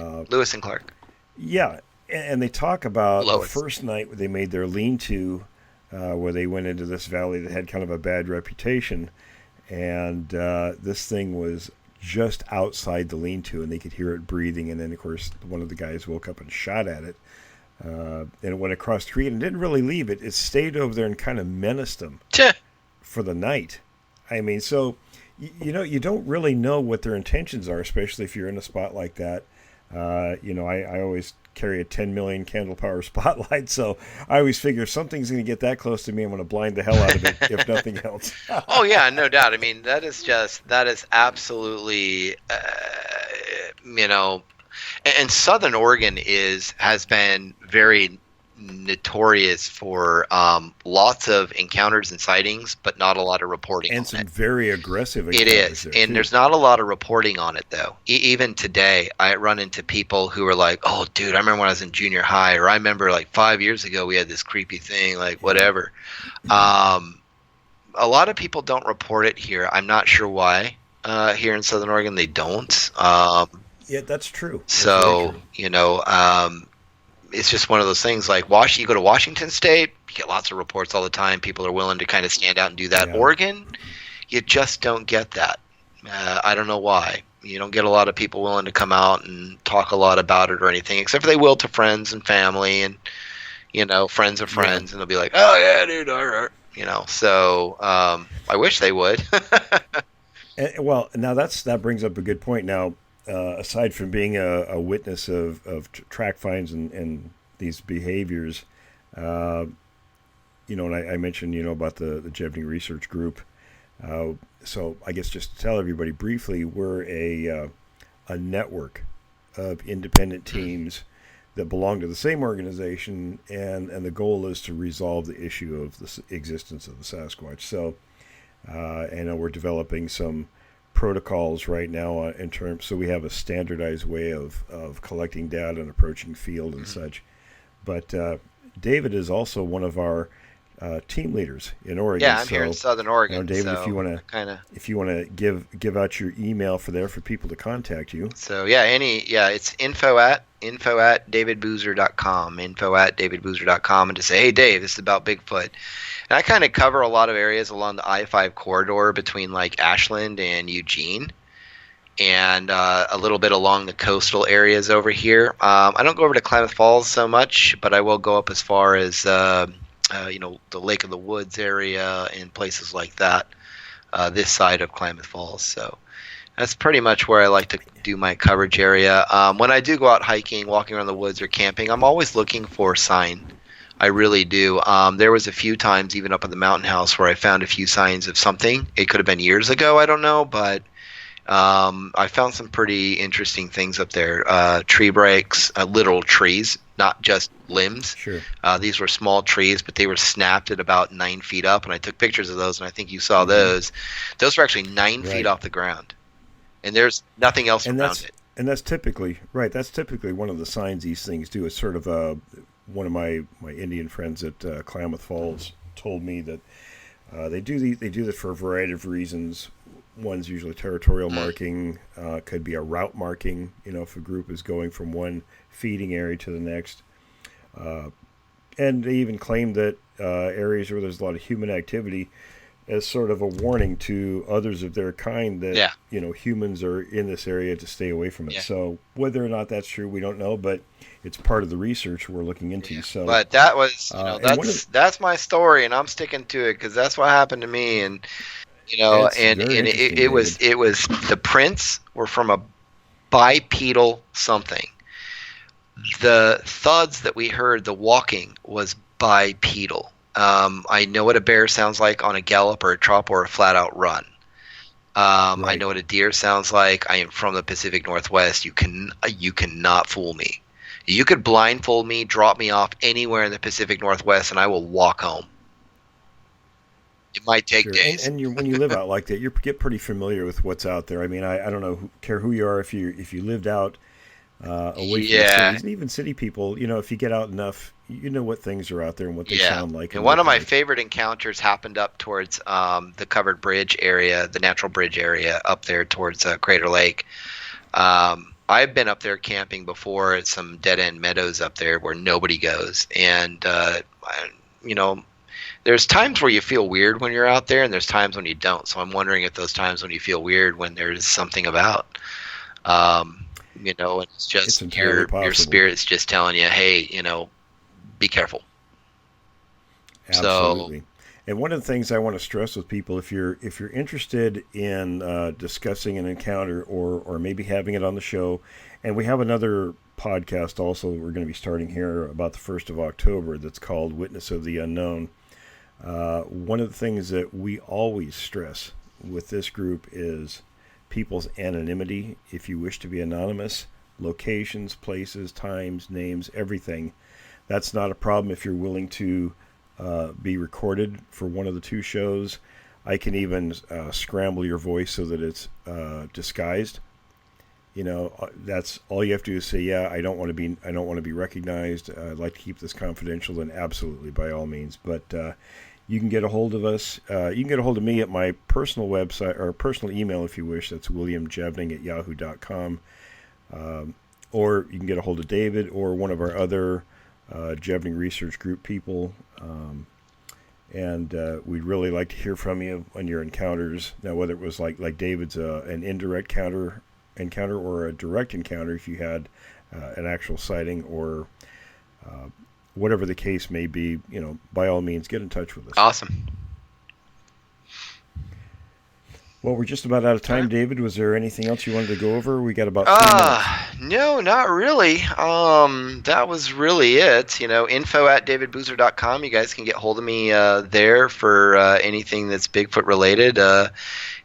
Yeah, and they talk about the first night they made their lean-to, where they went into this valley that had kind of a bad reputation, and this thing was just outside the lean-to, and they could hear it breathing, and then, of course, one of the guys woke up and shot at it, and it went across the creek and didn't really leave it. It stayed over there and kind of menaced them for the night. I mean, so, you don't really know what their intentions are, especially if you're in a spot like that. I always carry a 10 million candle power spotlight, so I always figure if something's going to get that close to me, I'm going to blind the hell out of it, if nothing else. Oh yeah, no doubt. I mean, that is absolutely, and Southern Oregon has been very notorious for lots of encounters and sightings, but not a lot of reporting and on some it. very aggressive encounters. It is, and there's not a lot of reporting on it, though. Even today, I run into people who are like, oh, dude, I remember when I was in junior high, or I remember like 5 years ago we had this creepy thing, like whatever. A lot of people don't report it here. I'm not sure why. Here in Southern Oregon, they don't. Yeah, that's true. So, it's just one of those things, like you go to Washington State, you get lots of reports all the time. People are willing to kind of stand out and do that. Yeah. Oregon, you just don't get that. I don't know why. You don't get a lot of people willing to come out and talk a lot about it or anything, except for they will to friends and family and, friends of friends, and they'll be like, oh, yeah, dude, all right. So I wish they would. Well, now that brings up a good point. Now, aside from being a witness of track finds and these behaviors, and I mentioned, about the Jevning Research Group. So I guess just to tell everybody briefly, we're a network of independent teams that belong to the same organization, and the goal is to resolve the issue of the existence of the Sasquatch. So, and we're developing some protocols right now so we have a standardized way of collecting data and approaching field and such. But David is also one of our team leaders in Oregon. Yeah, I'm here in Southern Oregon. David, so if you want to give out your email for people to contact you. So it's info@davidboozer.com, info@davidboozer.com, and to say, hey Dave, this is about Bigfoot. And I kind of cover a lot of areas along the I-5 corridor between like Ashland and Eugene, and a little bit along the coastal areas over here. I don't go over to Klamath Falls so much, but I will go up as far as the Lake of the Woods area and places like that, this side of Klamath Falls. So that's pretty much where I like to do my coverage area. When I do go out hiking, walking around the woods, or camping, I'm always looking for a sign. I really do. There was a few times, even up at the mountain house, where I found a few signs of something. It could have been years ago, I don't know, but I found some pretty interesting things up there. Tree breaks, literal trees, not just limbs. Sure. These were small trees, but they were snapped at about 9 feet up, and I took pictures of those, and I think you saw those. Those were actually 9 feet off the ground, and there's nothing else around it. And that's typically That's typically one of the signs these things do. It's sort of one of my Indian friends at Klamath Falls told me that they do this for a variety of reasons. One's usually territorial marking, could be a route marking, if a group is going from one feeding area to the next. And they even claim that areas where there's a lot of human activity as sort of a warning to others of their kind that, humans are in this area to stay away from it. Yeah. So whether or not that's true, we don't know, but it's part of the research we're looking into. Yeah. So, but that was, that's my story, and I'm sticking to it because that's what happened to me. And, it was the prints were from a bipedal something. The thuds that we heard, the walking, was bipedal. I know what a bear sounds like on a gallop or a trot or a flat out run. Right. I know what a deer sounds like. I am from the Pacific Northwest. You cannot fool me. You could blindfold me, drop me off anywhere in the Pacific Northwest, and I will walk home. It might take days. And when you live out like that, you get pretty familiar with what's out there. I mean, I don't care who you are. If you lived out away from the cities, and even city people, if you get out enough, you know what things are out there and what they sound like. And one of my favorite encounters happened up towards the covered bridge area, the natural bridge area up there towards Crater Lake. I've been up there camping before at some dead-end meadows up there where nobody goes. And, there's times where you feel weird when you're out there, and there's times when you don't. So I'm wondering if those times when you feel weird when there's something about, and it's just your spirit's just telling you, hey, be careful. Absolutely. And one of the things I want to stress with people, if you're interested in discussing an encounter or maybe having it on the show, and we have another podcast also we're going to be starting here about the 1st of October that's called Witness of the Unknown. One of the things that we always stress with this group is people's anonymity. If you wish to be anonymous, locations, places, times, names, everything. That's not a problem if you're willing to be recorded for one of the two shows. I can even scramble your voice so that it's disguised. That's all you have to do is say, yeah, I don't want to be recognized. I'd like to keep this confidential. Then absolutely, by all means. But you can get a hold of us. You can get a hold of me at my personal website or personal email if you wish. That's williamjevning@yahoo.com. Or you can get a hold of David or one of our other Jevning Research Group people. And we'd really like to hear from you on your encounters. Now, whether it was like David's an indirect encounter or a direct encounter, if you had an actual sighting or whatever the case may be, by all means, get in touch with us. Awesome. Well, we're just about out of time, David. Was there anything else you wanted to go over? We got about 3 minutes. No, not really. That was really it. info@davidboozer.com. You guys can get hold of me there for anything that's Bigfoot related.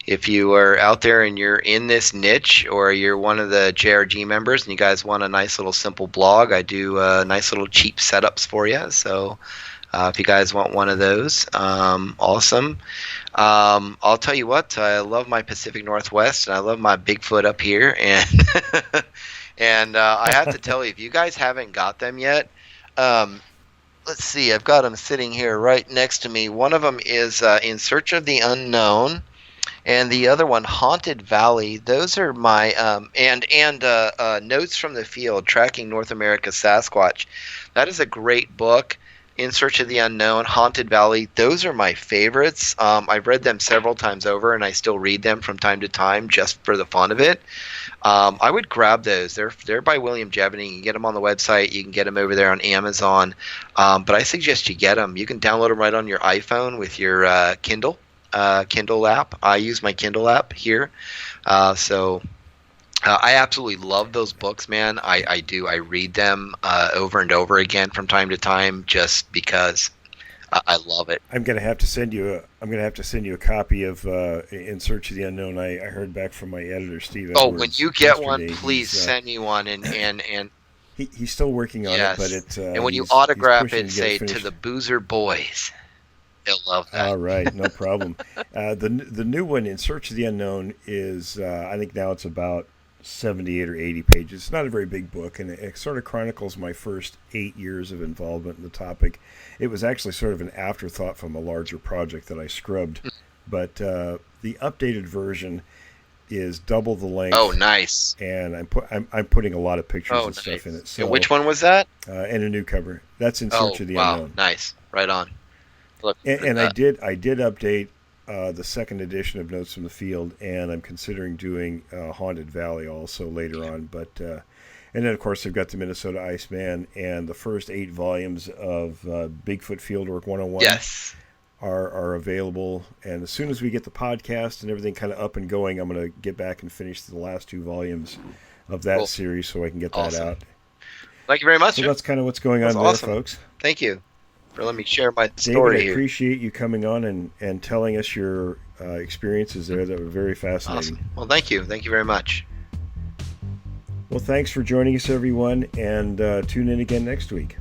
If you are out there and you're in this niche, or you're one of the JRG members and you guys want a nice little simple blog, I do nice little cheap setups for you. So if you guys want one of those, awesome. I'll tell you what, I love my Pacific Northwest and I love my Bigfoot up here. And and I have to tell you, if you guys haven't got them yet, let's see, I've got them sitting here right next to me. One of them is In Search of the Unknown, and the other one, Haunted Valley. Those are my and Notes from the Field, Tracking North America Sasquatch. That is a great book. In Search of the Unknown, Haunted Valley. Those are my favorites. I've read them several times over, and I still read them from time to time just for the fun of it. I would grab those. They're by William Jevning. You can get them on the website. You can get them over there on Amazon. But I suggest you get them. You can download them right on your iPhone with your Kindle app. I use my Kindle app here. I absolutely love those books, man. I do. I read them over and over again from time to time just because I love it. I'm gonna have to send you a copy of In Search of the Unknown. I heard back from my editor, Steve Edwards. Oh, when you get one, yesterday. please send me one, and he's still working on yes. it, but it's and when you autograph it, say to the Boozer Boys. They'll love that. All right, no problem. The new one, In Search of the Unknown, is I think now it's about 78 or 80 pages. It's not a very big book, and it sort of chronicles my first 8 years of involvement in the topic. It was actually sort of an afterthought from a larger project that I scrubbed, but the updated version is double the length. Oh, nice! And I'm putting a lot of pictures and stuff in it. So, and which one was that? And a new cover. That's In Search of the Unknown. Nice, right on. And I did update the second edition of Notes from the Field, and I'm considering doing Haunted Valley also later on. But and then of course they've got the Minnesota Iceman and the first 8 volumes of Bigfoot Fieldwork 101. Yes. Are available, and as soon as we get the podcast and everything kind of up and going, I'm going to get back and finish the last 2 volumes of that series so I can get that out. Thank you very much. So that's kind of what's going on there, folks. Thank you for letting me share my story. David, I appreciate you coming on and telling us your experiences there. That were very fascinating. Awesome. Well, thank you. Thank you very much. Well, thanks for joining us, everyone, and tune in again next week.